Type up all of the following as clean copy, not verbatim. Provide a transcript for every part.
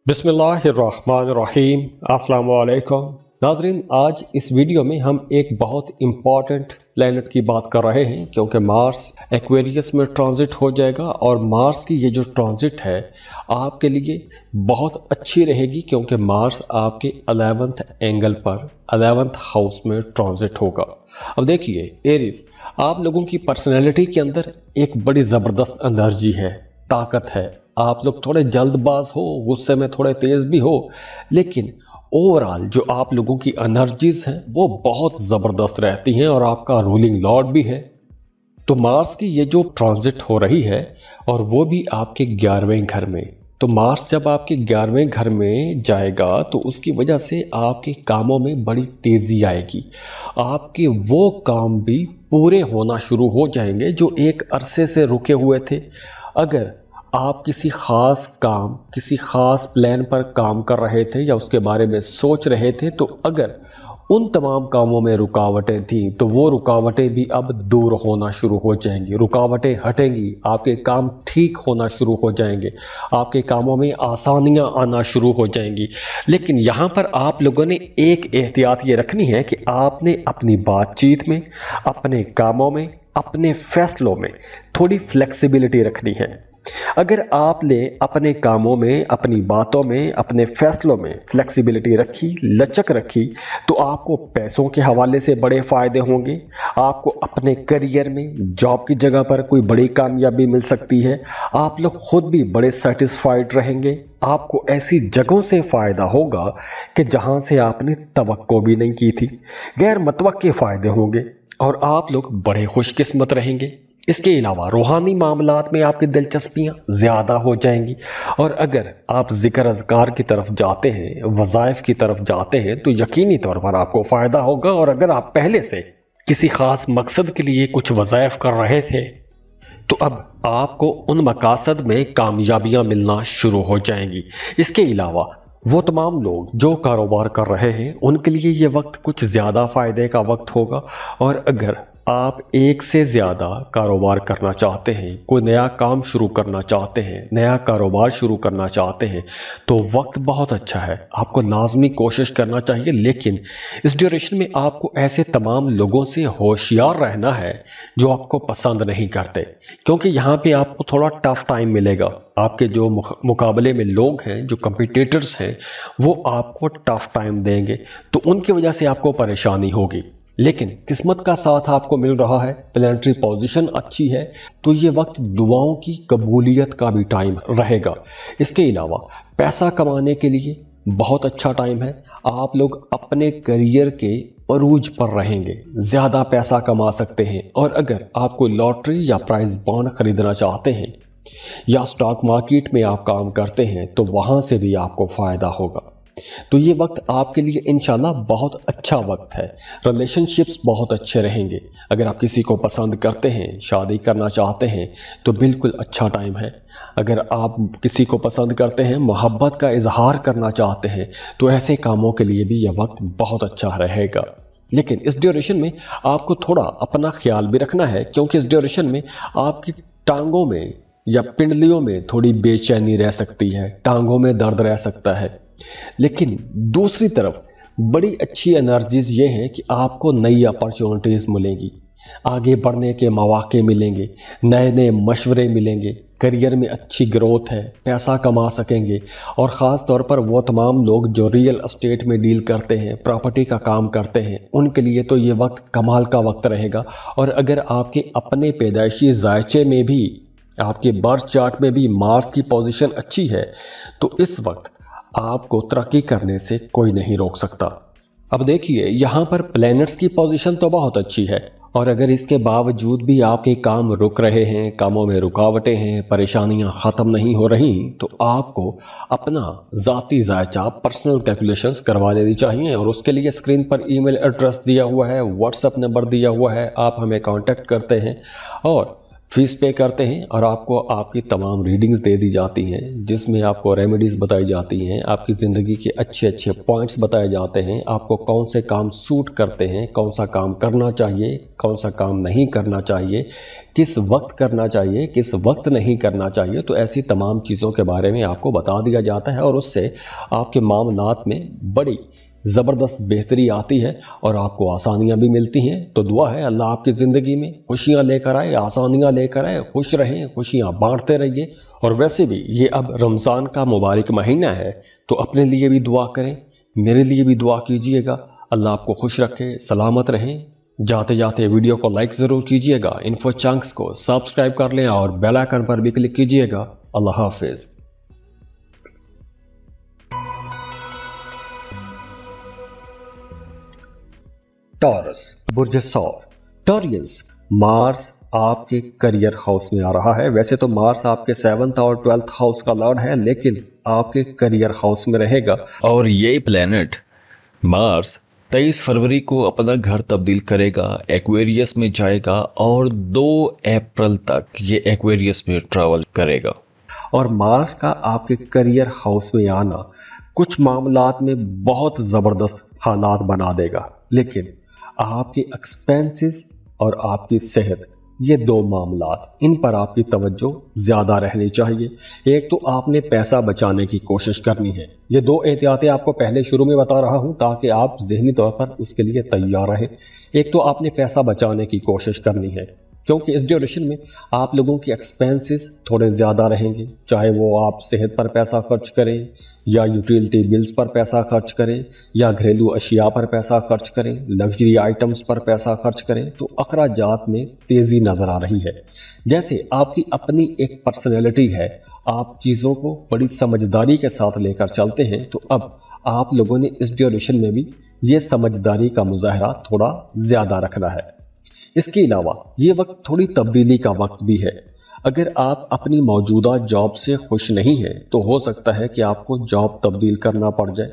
बिस्मिल्लाहिर्रहमानिर्रहीम। अस्सलाम वालेकुम नाजरीन, आज इस वीडियो में हम एक बहुत इम्पॉर्टेंट प्लैनेट की बात कर रहे हैं क्योंकि मार्स एक्वेरियस में ट्रांजिट हो जाएगा और मार्स की ये जो ट्रांजिट है आपके लिए बहुत अच्छी रहेगी क्योंकि मार्स आपके 11th एंगल पर 11th हाउस में ट्रांजिट होगा। अब देखिए एरीज, आप लोगों की पर्सनैलिटी के अंदर एक बड़ी ज़बरदस्त एनर्जी है, ताकत है। आप लोग थोड़े जल्दबाज हो, गुस्से में थोड़े तेज भी हो, लेकिन ओवरऑल जो आप लोगों की एनर्जीज हैं वो बहुत ज़बरदस्त रहती हैं और आपका रूलिंग लॉर्ड भी है। तो मार्स की ये जो ट्रांजिट हो रही है और वो भी आपके 11वें घर में, तो मार्स जब आपके 11वें घर में जाएगा तो उसकी वजह से आपके कामों में बड़ी तेज़ी आएगी। आपके वो काम भी पूरे होना शुरू हो जाएंगे जो एक अरसे से रुके हुए थे। अगर आप किसी ख़ास काम, किसी ख़ास प्लान पर काम कर रहे थे या उसके बारे में सोच रहे थे, तो अगर उन तमाम कामों में रुकावटें थीं तो वो रुकावटें भी अब दूर होना शुरू हो जाएंगी। रुकावटें हटेंगी, आपके काम ठीक होना शुरू हो जाएंगे, आपके कामों में आसानियां आना शुरू हो जाएंगी। लेकिन यहाँ पर आप लोगों ने एक एहतियात ये रखनी है कि आपने अपनी बातचीत में, अपने कामों में, अपने फैसलों में थोड़ी फ्लेक्सिबिलिटी रखनी है। अगर आपने अपने कामों में, अपनी बातों में, अपने फैसलों में फ्लेक्सिबिलिटी रखी, लचक रखी, तो आपको पैसों के हवाले से बड़े फ़ायदे होंगे। आपको अपने करियर में, जॉब की जगह पर कोई बड़ी कामयाबी मिल सकती है। आप लोग खुद भी बड़े सेटिस्फाइड रहेंगे। आपको ऐसी जगहों से फ़ायदा होगा कि जहां से आपने तवक्को भी नहीं की थी। गैर मुतवक्के फ़ायदे होंगे और आप लोग बड़े खुशकिस्मत रहेंगे। इसके अलावा रूहानी मामलात में आपकी दिलचस्पियां ज़्यादा हो जाएंगी और अगर आप ज़िक्र अज़कार की तरफ जाते हैं, वज़ाइफ की तरफ जाते हैं, तो यकीनी तौर पर आपको फ़ायदा होगा। और अगर आप पहले से किसी ख़ास मकसद के लिए कुछ वज़ाइफ कर रहे थे तो अब आपको उन मकासद में कामयाबियां मिलना शुरू हो जाएंगी। इसके अलावा वो तमाम लोग जो कारोबार कर रहे हैं उनके लिए ये वक्त कुछ ज़्यादा फ़ायदे का वक्त होगा। और अगर आप एक से ज़्यादा कारोबार करना चाहते हैं, कोई नया काम शुरू करना चाहते हैं, नया कारोबार शुरू करना चाहते हैं, तो वक्त बहुत अच्छा है, आपको लाजमी कोशिश करना चाहिए। लेकिन इस ड्यूरेशन में आपको ऐसे तमाम लोगों से होशियार रहना है जो आपको पसंद नहीं करते, क्योंकि यहाँ पे आपको थोड़ा टफ टाइम मिलेगा। आपके जो मुकाबले में लोग हैं, जो कंपटीटर्स हैं, वो आपको टफ टाइम देंगे, तो उनकी वजह से आपको परेशानी होगी। लेकिन किस्मत का साथ आपको मिल रहा है, प्लानिटरी पोजीशन अच्छी है, तो ये वक्त दुआओं की कबूलियत का भी टाइम रहेगा। इसके अलावा पैसा कमाने के लिए बहुत अच्छा टाइम है। आप लोग अपने करियर के अरूज पर रहेंगे, ज़्यादा पैसा कमा सकते हैं। और अगर आप कोई लॉटरी या प्राइज बॉन्ड खरीदना चाहते हैं या स्टॉक मार्केट में आप काम करते हैं तो वहाँ से भी आपको फ़ायदा होगा। तो ये वक्त आपके लिए इंशाल्लाह बहुत अच्छा वक्त है। रिलेशनशिप्स बहुत अच्छे रहेंगे। अगर आप किसी को पसंद करते हैं, शादी करना चाहते हैं, तो बिल्कुल अच्छा टाइम है। अगर आप किसी को पसंद करते हैं, मोहब्बत का इजहार करना चाहते हैं, तो ऐसे कामों के लिए भी यह वक्त बहुत अच्छा रहेगा। लेकिन इस ड्यूरेशन में आपको थोड़ा अपना ख्याल भी रखना है, क्योंकि इस ड्यूरेशन में आपकी टांगों में या पिंडलियों में थोड़ी बेचैनी रह सकती है, टांगों में दर्द रह सकता है। लेकिन दूसरी तरफ बड़ी अच्छी एनर्जीज ये हैं कि आपको नई अपॉर्चुनिटीज़ मिलेंगी, आगे बढ़ने के मौके मिलेंगे, नए नए मशवरे मिलेंगे, करियर में अच्छी ग्रोथ है, पैसा कमा सकेंगे। और ख़ास तौर पर वो तमाम लोग जो रियल एस्टेट में डील करते हैं, प्रॉपर्टी का काम करते हैं, उनके लिए तो ये वक्त कमाल का वक्त रहेगा। और अगर आपके अपने पैदाइशी जायचे में भी, आपके बर्थ चार्ट में भी मार्स की पोजीशन अच्छी है, तो इस वक्त आपको तरक्की करने से कोई नहीं रोक सकता। अब देखिए यहाँ पर प्लैनेट्स की पोजीशन तो बहुत अच्छी है, और अगर इसके बावजूद भी आपके काम रुक रहे हैं, कामों में रुकावटें हैं, परेशानियां ख़त्म नहीं हो रही, तो आपको अपना ज़ाती जायचा, पर्सनल कैलकुलेशंस करवा लेनी चाहिए। और उसके लिए स्क्रीन पर ईमेल एड्रेस दिया हुआ है, व्हाट्सएप नंबर दिया हुआ है, आप हमें कांटेक्ट करते हैं और फीस पे करते हैं और आपको आपकी तमाम रीडिंग्स दे दी जाती हैं, जिसमें आपको रेमेडीज़ बताई जाती हैं, आपकी ज़िंदगी के अच्छे अच्छे पॉइंट्स बताए जाते हैं, आपको कौन से काम सूट करते हैं, कौन सा काम करना चाहिए, कौन सा काम नहीं करना चाहिए, किस वक्त करना चाहिए, किस वक्त नहीं करना चाहिए। तो ऐसी तमाम चीज़ों के बारे में आपको बता दिया जाता है और उससे आपके मामलात में बड़ी ज़बरदस्त बेहतरी आती है और आपको आसानियाँ भी मिलती हैं। तो दुआ है अल्लाह आपकी ज़िंदगी में खुशियाँ लेकर आए, आसानियाँ लेकर आए, खुश रहें, खुशियाँ बांटते रहिए। और वैसे भी ये अब रमज़ान का मुबारक महीना है, तो अपने लिए भी दुआ करें, मेरे लिए भी दुआ कीजिएगा। अल्लाह आपको खुश रखे, सलामत रहें। जाते जाते वीडियो को लाइक ज़रूर कीजिएगा, इन्फो चंक्स को सब्सक्राइब कर लें और बेल आइकन पर भी क्लिक कीजिएगा। अल्लाह हाफिज़। टॉरस, बुर्ज सौर, टॉरियंस, मार्स आपके करियर हाउस में आ रहा है। वैसे तो मार्स आपके 7th और 12th हाउस का लॉर्ड है, लेकिन आपके करियर हाउस में रहेगा। और ये प्लेनेट मार्स 23 फरवरी को अपना घर तब्दील करेगा, एक्वेरियस में जाएगा और 2 अप्रैल तक ये एक्वेरियस में ट्रैवल करेगा। और मार्स का आपके करियर हाउस में आना कुछ मामलात में बहुत ज़बरदस्त हालात बना देगा, लेकिन आपके एक्सपेंसेस और आपकी सेहत, ये 2 मामलात, इन पर आपकी तवज्जो ज़्यादा रहनी चाहिए। एक तो आपने पैसा बचाने की कोशिश करनी है। ये 2 एहतियातें आपको पहले शुरू में बता रहा हूँ ताकि आप ज़हनी तौर पर उसके लिए तैयार रहें। एक तो आपने पैसा बचाने की कोशिश करनी है, क्योंकि इस ड्यूरेशन में आप लोगों की एक्सपेंसेस थोड़े ज़्यादा रहेंगे, चाहे वो आप सेहत पर पैसा खर्च करें या यूटिलिटी बिल्स पर पैसा खर्च करें या घरेलू अशिया पर पैसा खर्च करें, लग्जरी आइटम्स पर पैसा खर्च करें, तो अखराजात में तेज़ी नज़र आ रही है। जैसे आपकी अपनी एक पर्सनैलिटी है, आप चीज़ों को बड़ी समझदारी के साथ लेकर चलते हैं, तो अब आप लोगों ने इस ड्यूरेशन में भी ये समझदारी का मुजाहरा थोड़ा ज़्यादा रखना है। इसके अलावा ये वक्त थोड़ी तब्दीली का वक्त भी है। अगर आप अपनी मौजूदा जॉब से खुश नहीं हैं, तो हो सकता है कि आपको जॉब तब्दील करना पड़ जाए,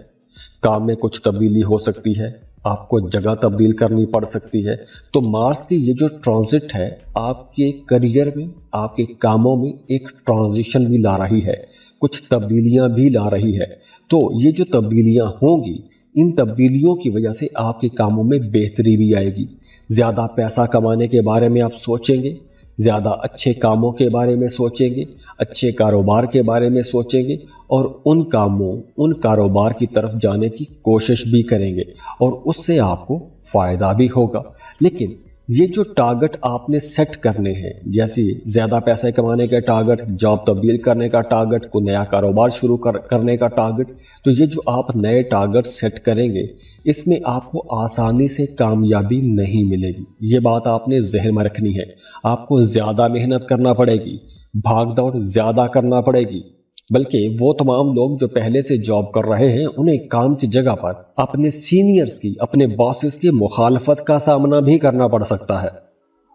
काम में कुछ तब्दीली हो सकती है, आपको जगह तब्दील करनी पड़ सकती है। तो मार्स की ये जो ट्रांजिट है आपके करियर में, आपके कामों में एक ट्रांजिशन भी ला रही है, कुछ तब्दीलियां भी ला रही है। तो ये जो तब्दीलियां होंगी, इन तब्दीलियों की वजह से आपके कामों में बेहतरी भी आएगी। ज़्यादा पैसा कमाने के बारे में आप सोचेंगे, ज़्यादा अच्छे कामों के बारे में सोचेंगे, अच्छे कारोबार के बारे में सोचेंगे और उन कामों, उन कारोबार की तरफ जाने की कोशिश भी करेंगे और उससे आपको फ़ायदा भी होगा। लेकिन ये जो टारगेट आपने सेट करने हैं, जैसे ज़्यादा पैसे कमाने का टारगेट, जॉब तब्दील करने का टारगेट, कोई नया कारोबार शुरू करने का टारगेट, तो ये जो आप नए टारगेट सेट करेंगे, इसमें आपको आसानी से कामयाबी नहीं मिलेगी। ये बात आपने जहन में रखनी है। आपको ज़्यादा मेहनत करना पड़ेगी, भाग दौड़ ज़्यादा करना पड़ेगी। बल्कि वो तमाम लोग जो पहले से जॉब कर रहे हैं, उन्हें काम की जगह पर अपने सीनियर्स की, अपने बॉसेस की मुखालफत का सामना भी करना पड़ सकता है।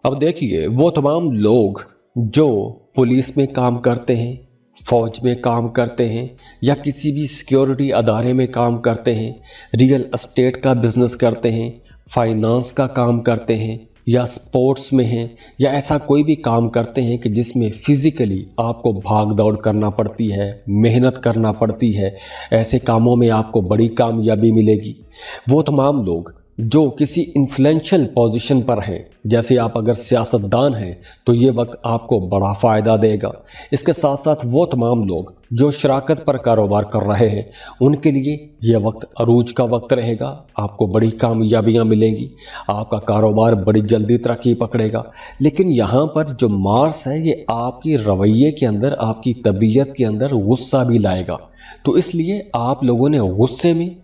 अब देखिए, वो तमाम लोग जो पुलिस में काम करते हैं, फौज में काम करते हैं या किसी भी सिक्योरिटी अदारे में काम करते हैं, रियल एस्टेट का बिजनेस करते हैं, फाइनेंस का काम करते हैं या स्पोर्ट्स में हैं या ऐसा कोई भी काम करते हैं कि जिसमें फिज़िकली आपको भाग दौड़ करना पड़ती है, मेहनत करना पड़ती है, ऐसे कामों में आपको बड़ी कामयाबी मिलेगी। वो तमाम लोग जो किसी इन्फ्लुएंशियल पोजीशन पर हैं, जैसे आप अगर सियासतदान हैं तो ये वक्त आपको बड़ा फ़ायदा देगा। इसके साथ साथ वो तमाम लोग जो शराकत पर कारोबार कर रहे हैं, उनके लिए ये वक्त अरूज का वक्त रहेगा। आपको बड़ी कामयाबियां मिलेंगी, आपका कारोबार बड़ी जल्दी तरक्की पकड़ेगा। लेकिन यहाँ पर जो मार्स है, ये आपकी रवैये के अंदर, आपकी तबीयत के अंदर गुस्सा भी लाएगा। तो इसलिए आप लोगों ने गुस्से में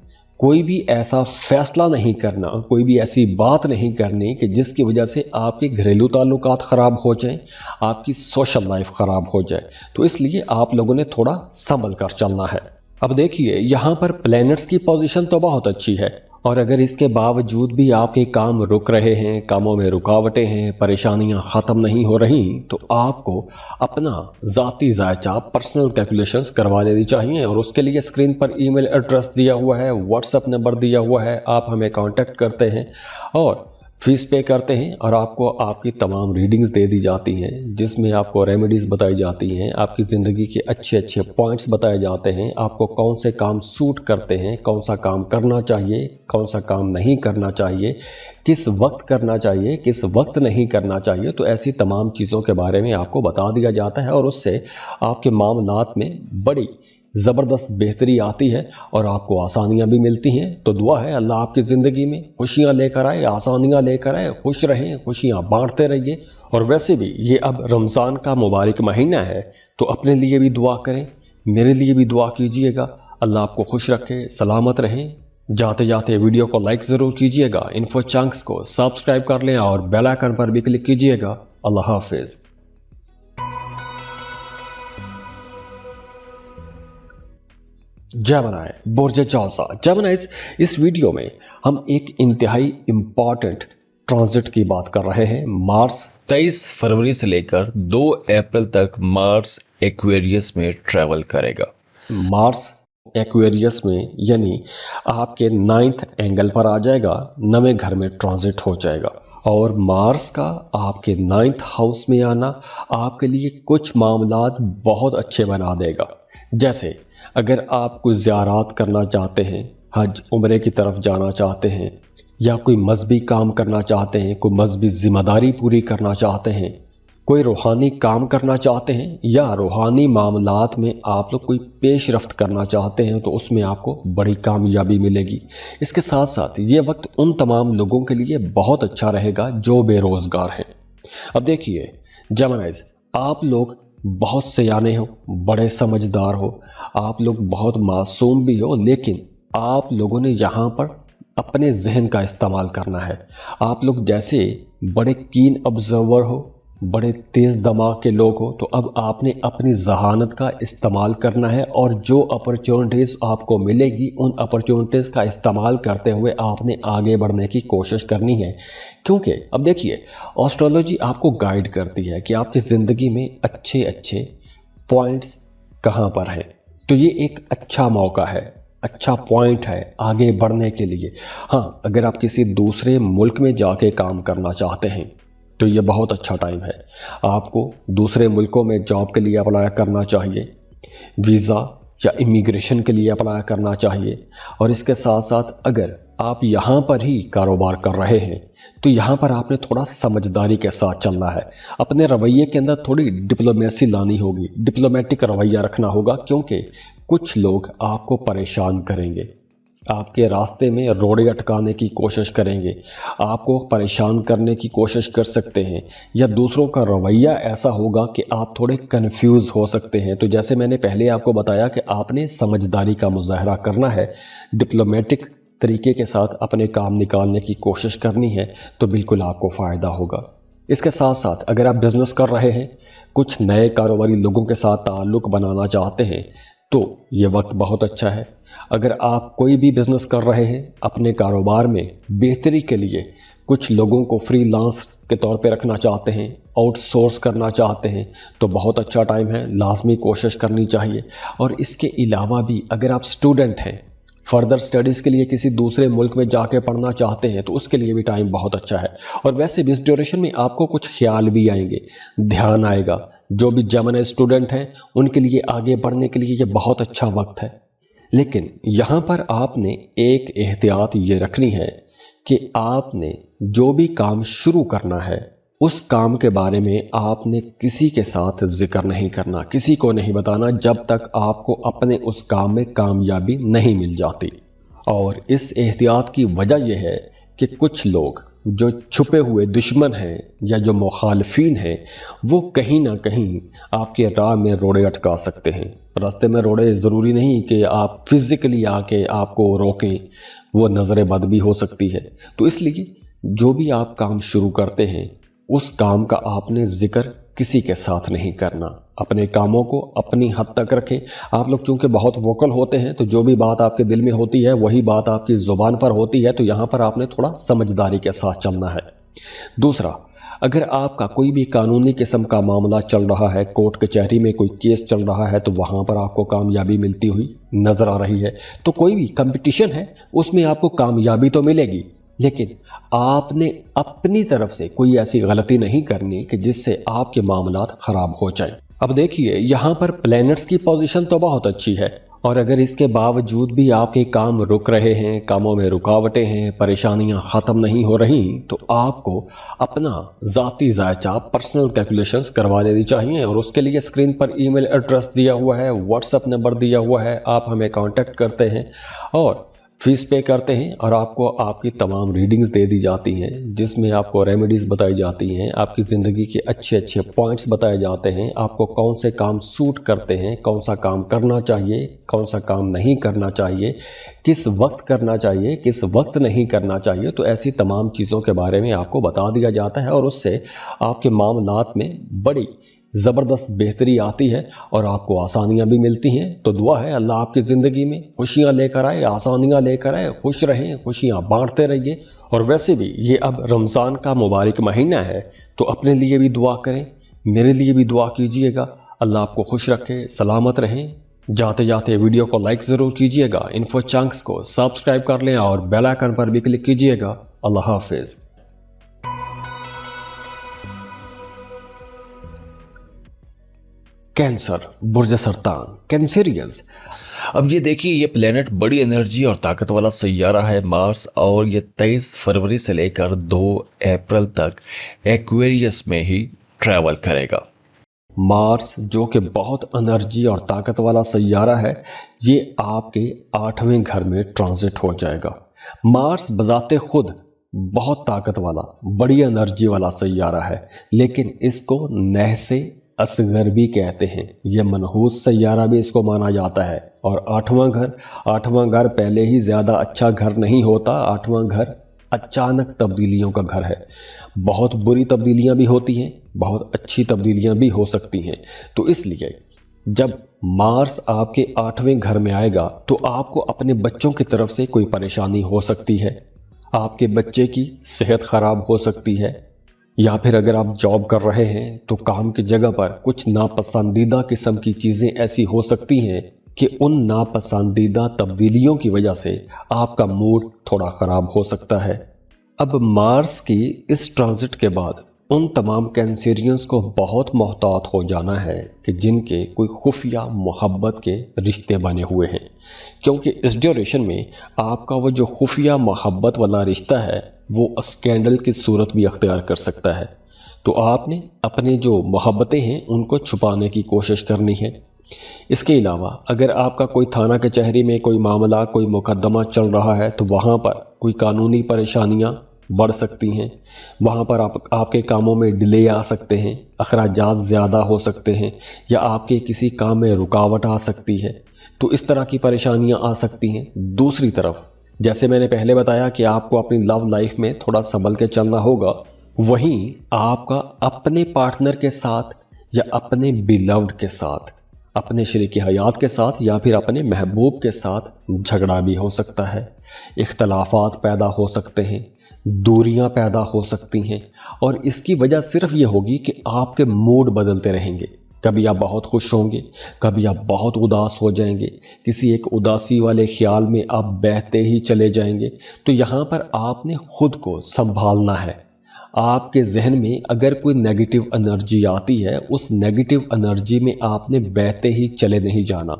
कोई भी ऐसा फैसला नहीं करना, कोई भी ऐसी बात नहीं करनी कि जिसकी वजह से आपके घरेलू ताल्लुकात ख़राब हो जाएं, आपकी सोशल लाइफ ख़राब हो जाए। तो इसलिए आप लोगों ने थोड़ा संभल कर चलना है। अब देखिए, यहाँ पर प्लैनेट्स की पोजीशन तो बहुत अच्छी है, और अगर इसके बावजूद भी आपके काम रुक रहे हैं, कामों में रुकावटें हैं, परेशानियां ख़त्म नहीं हो रही, तो आपको अपना ज़ाती जायचा, पर्सनल कैलकुलेशंस करवा लेनी चाहिए। और उसके लिए स्क्रीन पर ईमेल एड्रेस दिया हुआ है, व्हाट्सएप नंबर दिया हुआ है, आप हमें कांटेक्ट करते हैं और फीस पे करते हैं और आपको आपकी तमाम रीडिंग्स दे दी जाती हैं, जिसमें आपको रेमेडीज़ बताई जाती हैं, आपकी ज़िंदगी के अच्छे अच्छे पॉइंट्स बताए जाते हैं, आपको कौन से काम सूट करते हैं, कौन सा काम करना चाहिए, कौन सा काम नहीं करना चाहिए, किस वक्त करना चाहिए, किस वक्त नहीं करना चाहिए। तो ऐसी तमाम चीज़ों के बारे में आपको बता दिया जाता है और उससे आपके मामलात में बड़ी ज़बरदस्त बेहतरी आती है और आपको आसानियाँ भी मिलती हैं। तो दुआ है अल्लाह आपकी ज़िंदगी में खुशियाँ लेकर आए, आसानियाँ लेकर आए, खुश रहें, खुशियाँ बांटते रहिए। और वैसे भी ये अब रमज़ान का मुबारक महीना है, तो अपने लिए भी दुआ करें, मेरे लिए भी दुआ कीजिएगा। अल्लाह आपको खुश रखे, सलामत रहें। जाते जाते वीडियो को लाइक ज़रूर कीजिएगा, इन्फो चंक्स को सब्सक्राइब कर लें और बेल आइकन पर भी क्लिक कीजिएगा। अल्लाह हाफिज़। जेमिनी बुर्ज जौज़ा। जेमिनीज़, इस वीडियो में हम एक इंतहाई इम्पॉर्टेंट ट्रांजिट की बात कर रहे हैं। मार्स 23 फरवरी से लेकर 2 अप्रैल तक मार्स एक्वेरियस में ट्रैवल करेगा। मार्स एक्वेरियस में यानी आपके 9th एंगल पर आ जाएगा, नवे घर में ट्रांजिट हो जाएगा। और मार्स का आपके 9th हाउस में आना आपके लिए कुछ मामलात बहुत अच्छे बना देगा। जैसे अगर आप कोई ज़ियारत करना चाहते हैं, हज उम्रे की तरफ जाना चाहते हैं, या कोई मजहबी काम करना चाहते हैं, कोई मजहबी जिम्मेदारी पूरी करना चाहते हैं, कोई रूहानी काम करना चाहते हैं, या रूहानी मामलात में आप लोग कोई पेशरफ्त करना चाहते हैं, तो उसमें आपको बड़ी कामयाबी मिलेगी। इसके साथ साथ ये वक्त उन तमाम लोगों के लिए बहुत अच्छा रहेगा जो बेरोज़गार हैं। अब देखिए जेमिनीज़, आप लोग बहुत सयाने हो, बड़े समझदार हो, आप लोग बहुत मासूम भी हो, लेकिन आप लोगों ने यहाँ पर अपने जहन का इस्तेमाल करना है। आप लोग जैसे बड़े कीन ऑब्जर्वर हो, बड़े तेज़ दिमाग के लोग हो, तो अब आपने अपनी जहानत का इस्तेमाल करना है और जो अपॉर्चुनिटीज़ आपको मिलेगी उन अपॉर्चुनिटीज़ का इस्तेमाल करते हुए आपने आगे बढ़ने की कोशिश करनी है। क्योंकि अब देखिए, एस्ट्रोलॉजी आपको गाइड करती है कि आपकी ज़िंदगी में अच्छे अच्छे पॉइंट्स कहाँ पर हैं। तो ये एक अच्छा मौका है, अच्छा पॉइंट है आगे बढ़ने के लिए। हाँ, अगर आप किसी दूसरे मुल्क में जाके काम करना चाहते हैं तो ये बहुत अच्छा टाइम है। आपको दूसरे मुल्कों में जॉब के लिए अप्लाई करना चाहिए, वीज़ा या इमिग्रेशन के लिए अप्लाई करना चाहिए। और इसके साथ साथ अगर आप यहाँ पर ही कारोबार कर रहे हैं तो यहाँ पर आपने थोड़ा समझदारी के साथ चलना है। अपने रवैये के अंदर थोड़ी डिप्लोमेसी लानी होगी, डिप्लोमेटिक रवैया रखना होगा, क्योंकि कुछ लोग आपको परेशान करेंगे, आपके रास्ते में रोड़े अटकाने की कोशिश करेंगे, आपको परेशान करने की कोशिश कर सकते हैं, या दूसरों का रवैया ऐसा होगा कि आप थोड़े कंफ्यूज हो सकते हैं। तो जैसे मैंने पहले आपको बताया कि आपने समझदारी का मुजाहरा करना है, डिप्लोमेटिक तरीके के साथ अपने काम निकालने की कोशिश करनी है, तो बिल्कुल आपको फ़ायदा होगा। इसके साथ साथ अगर आप बिज़नेस कर रहे हैं, कुछ नए कारोबारी लोगों के साथ ताल्लुक़ बनाना चाहते हैं, तो ये वक्त बहुत अच्छा है। अगर आप कोई भी बिज़नेस कर रहे हैं, अपने कारोबार में बेहतरी के लिए कुछ लोगों को फ्रीलांस के तौर पे रखना चाहते हैं, आउटसोर्स करना चाहते हैं, तो बहुत अच्छा टाइम है, लाजमी कोशिश करनी चाहिए। और इसके अलावा भी अगर आप स्टूडेंट हैं, फर्दर स्टडीज़ के लिए किसी दूसरे मुल्क में जाके पढ़ना चाहते हैं, तो उसके लिए भी टाइम बहुत अच्छा है। और वैसे भी इस ड्यूरेशन में आपको कुछ ख्याल भी आएंगे, ध्यान आएगा। जो भी जेमिनी स्टूडेंट हैं उनके लिए आगे बढ़ने के लिए ये बहुत अच्छा वक्त है। लेकिन यहाँ पर आपने एक एहतियात ये रखनी है कि आपने जो भी काम शुरू करना है उस काम के बारे में आपने किसी के साथ जिक्र नहीं करना, किसी को नहीं बताना जब तक आपको अपने उस काम में कामयाबी नहीं मिल जाती। और इस एहतियात की वजह यह है कि कुछ लोग जो छुपे हुए दुश्मन हैं या जो मुखालफीन हैं, वो कहीं ना कहीं आपके राह में रोड़े अटका सकते हैं। रास्ते में रोड़े ज़रूरी नहीं कि आप फिज़िकली आके आपको रोकें, वो नज़र बद भी हो सकती है। तो इसलिए जो भी आप काम शुरू करते हैं उस काम का आपने जिक्र किसी के साथ नहीं करना, अपने कामों को अपनी हद तक रखें। आप लोग चूंकि बहुत वोकल होते हैं, तो जो भी बात आपके दिल में होती है वही बात आपकी ज़ुबान पर होती है, तो यहाँ पर आपने थोड़ा समझदारी के साथ चलना है। दूसरा, अगर आपका कोई भी कानूनी किस्म का मामला चल रहा है, कोर्ट कचहरी में कोई केस चल रहा है, तो वहाँ पर आपको कामयाबी मिलती हुई नज़र आ रही है। तो कोई भी कंपटीशन है उसमें आपको कामयाबी तो मिलेगी, लेकिन आपने अपनी तरफ से कोई ऐसी गलती नहीं करनी कि जिससे आपके मामलात खराब हो जाएं। अब देखिए, यहाँ पर प्लैनेट्स की पोजीशन तो बहुत अच्छी है, और अगर इसके बावजूद भी आपके काम रुक रहे हैं, कामों में रुकावटें हैं, परेशानियां खत्म नहीं हो रही, तो आपको अपना ज़ाती जायचा पर्सनल कैलकुलेशंस करवा लेनी चाहिए। और उसके लिए स्क्रीन पर ईमेल एड्रेस दिया हुआ है, व्हाट्सएप नंबर दिया हुआ है, आप हमें कांटेक्ट करते हैं और फीस पे करते हैं, और आपको आपकी तमाम रीडिंग्स दे दी जाती हैं, जिसमें आपको रेमेडीज़ बताई जाती हैं, आपकी ज़िंदगी के अच्छे अच्छे पॉइंट्स बताए जाते हैं, आपको कौन से काम सूट करते हैं, कौन सा काम करना चाहिए, कौन सा काम नहीं करना चाहिए, किस वक्त करना चाहिए, किस वक्त नहीं करना चाहिए। तो ऐसी तमाम चीज़ों के बारे में आपको बता दिया जाता है, और उससे आपके मामलात में बड़ी ज़बरदस्त बेहतरी आती है और आपको आसानियाँ भी मिलती हैं। तो दुआ है अल्लाह आपकी ज़िंदगी में खुशियाँ लेकर आए, आसानियाँ लेकर आए, खुश रहें, खुशियाँ बांटते रहिए। और वैसे भी ये अब रमज़ान का मुबारक महीना है, तो अपने लिए भी दुआ करें, मेरे लिए भी दुआ कीजिएगा। अल्लाह आपको खुश रखे, सलामत रहें। जाते जाते वीडियो को लाइक ज़रूर कीजिएगा, इन्फो चंक्स को सब्सक्राइब कर लें और बेल आइकन पर भी क्लिक कीजिएगा। अल्लाह हाफिज़। कैंसर, बुर्ज सरतान, कैंसेरियंस। अब ये देखिए, ये प्लेनेट बड़ी एनर्जी और ताकत वाला सैयारा है मार्स, और ये 23 फरवरी से लेकर 2 अप्रैल तक एक्वेरियस में ही ट्रैवल करेगा। मार्स जो कि बहुत एनर्जी और ताकत वाला सैयारा है, ये आपके 8वें घर में ट्रांजिट हो जाएगा। मार्स बजाते खुद बहुत ताकत वाला, बड़ी एनर्जी वाला सैयारा है, लेकिन इसको नहसे असगर भी कहते हैं। यह मनहूस सैयारा भी इसको माना जाता है। और आठवां घर पहले ही ज़्यादा अच्छा घर नहीं होता। 8वां घर अचानक तब्दीलियों का घर है। बहुत बुरी तब्दीलियां भी होती हैं, बहुत अच्छी तब्दीलियां भी हो सकती हैं। तो इसलिए जब मार्स आपके 8वें घर में आएगा, तो आपको अपने बच्चों की तरफ से कोई परेशानी हो सकती है। आपके बच्चे की सेहत खराब हो सकती है, या फिर अगर आप जॉब कर रहे हैं तो काम की जगह पर कुछ नापसंदीदा किस्म की चीज़ें ऐसी हो सकती हैं कि उन नापसंदीदा तब्दीलियों की वजह से आपका मूड थोड़ा ख़राब हो सकता है। अब मार्स की इस ट्रांजिट के बाद उन तमाम कैंसेरियंस को बहुत मोहतात हो जाना है कि जिनके कोई खुफिया मोहब्बत के रिश्ते बने हुए हैं, क्योंकि इस ड्यूरेशन में आपका वो जो खुफिया मोहब्बत वाला रिश्ता है वो स्कैंडल की सूरत भी अख्तियार कर सकता है। तो आपने अपने जो मोहब्बतें हैं उनको छुपाने की कोशिश करनी है। इसके अलावा अगर आपका कोई थाना कचहरी में कोई मामला, कोई मुकदमा चल रहा है, तो वहाँ पर कोई कानूनी परेशानियाँ बढ़ सकती हैं। वहाँ पर आपके कामों में डिले आ सकते हैं, अखराजात ज़्यादा हो सकते हैं, या आपके किसी काम में रुकावट आ सकती है। तो इस तरह की परेशानियाँ आ सकती हैं। दूसरी तरफ जैसे मैंने पहले बताया कि आपको अपनी लव लाइफ में थोड़ा संभल के चलना होगा, वहीं आपका अपने पार्टनर के साथ या अपने बिलव्ड के साथ, अपने शरीक हयात के साथ या फिर अपने महबूब के साथ झगड़ा भी हो सकता है। इख्तलाफात पैदा हो सकते हैं, दूरियां पैदा हो सकती हैं, और इसकी वजह सिर्फ ये होगी कि आपके मूड बदलते रहेंगे। कभी आप बहुत खुश होंगे, कभी आप बहुत उदास हो जाएंगे, किसी एक उदासी वाले ख्याल में आप बहते ही चले जाएंगे। तो यहाँ पर आपने खुद को संभालना है। आपके जहन में अगर कोई नेगेटिव एनर्जी आती है, उस नेगेटिव एनर्जी में आपने बहते ही चले नहीं जाना,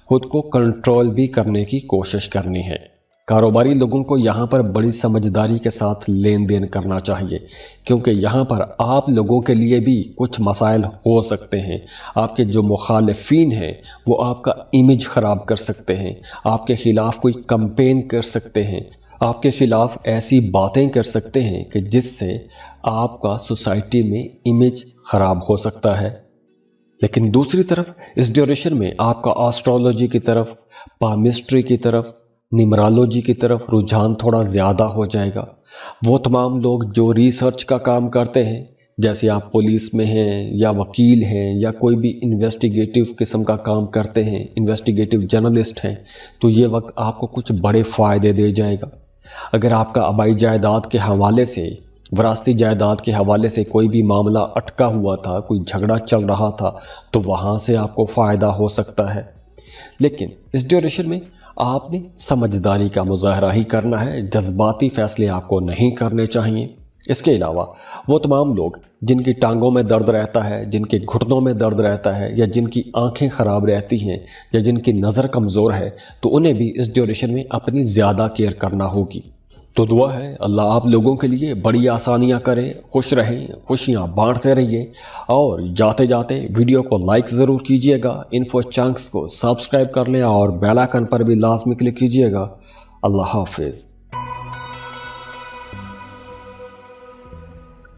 खुद को कंट्रोल भी करने की कोशिश करनी है। कारोबारी लोगों को यहाँ पर बड़ी समझदारी के साथ लेन देन करना चाहिए, क्योंकि यहाँ पर आप लोगों के लिए भी कुछ मसाइल हो सकते हैं। आपके जो मुखालिफिन हैं वो आपका इमेज ख़राब कर सकते हैं, आपके ख़िलाफ़ कोई कंपेन कर सकते हैं, आपके ख़िलाफ़ ऐसी बातें कर सकते हैं कि जिससे आपका सोसाइटी में इमेज ख़राब हो सकता है। लेकिन दूसरी तरफ इस ड्यूरेशन में आपका एस्ट्रोलॉजी की तरफ, पामिस्ट्री की तरफ, न्यूमरोलॉजी की तरफ रुझान थोड़ा ज़्यादा हो जाएगा। वो तमाम लोग जो रिसर्च का काम करते हैं, जैसे आप पुलिस में हैं या वकील हैं या कोई भी इन्वेस्टिगेटिव किस्म का काम करते हैं, इन्वेस्टिगेटिव जर्नलिस्ट हैं, तो ये वक्त आपको कुछ बड़े फ़ायदे दे जाएगा। अगर आपका आबाई जायदाद के हवाले से, विरासती जायदाद के हवाले से कोई भी मामला अटका हुआ था, कोई झगड़ा चल रहा था, तो वहाँ से आपको फ़ायदा हो सकता है। लेकिन इस ड्यूरेशन में آپ نے سمجھداری کا مظاہرہ ہی کرنا ہے، جذباتی فیصلے آپ کو نہیں کرنے چاہیے۔ اس کے علاوہ وہ تمام لوگ جن کی ٹانگوں میں درد رہتا ہے، جن کے گھٹنوں میں درد رہتا ہے، یا جن کی آنکھیں خراب رہتی ہیں، یا جن کی نظر کمزور ہے، تو انہیں بھی اس ڈیوریشن میں اپنی زیادہ کیئر کرنا ہوگی۔ تو دعا ہے اللہ آپ لوگوں کے لیے بڑی آسانیاں کرے، خوش رہیں، خوشیاں بانٹتے رہیے، اور جاتے جاتے ویڈیو کو لائک ضرور کیجئے گا، انفو چنکس کو سبسکرائب کر لیں اور بیل آئیکن پر بھی لازمی کلک کیجئے گا۔ اللہ حافظ۔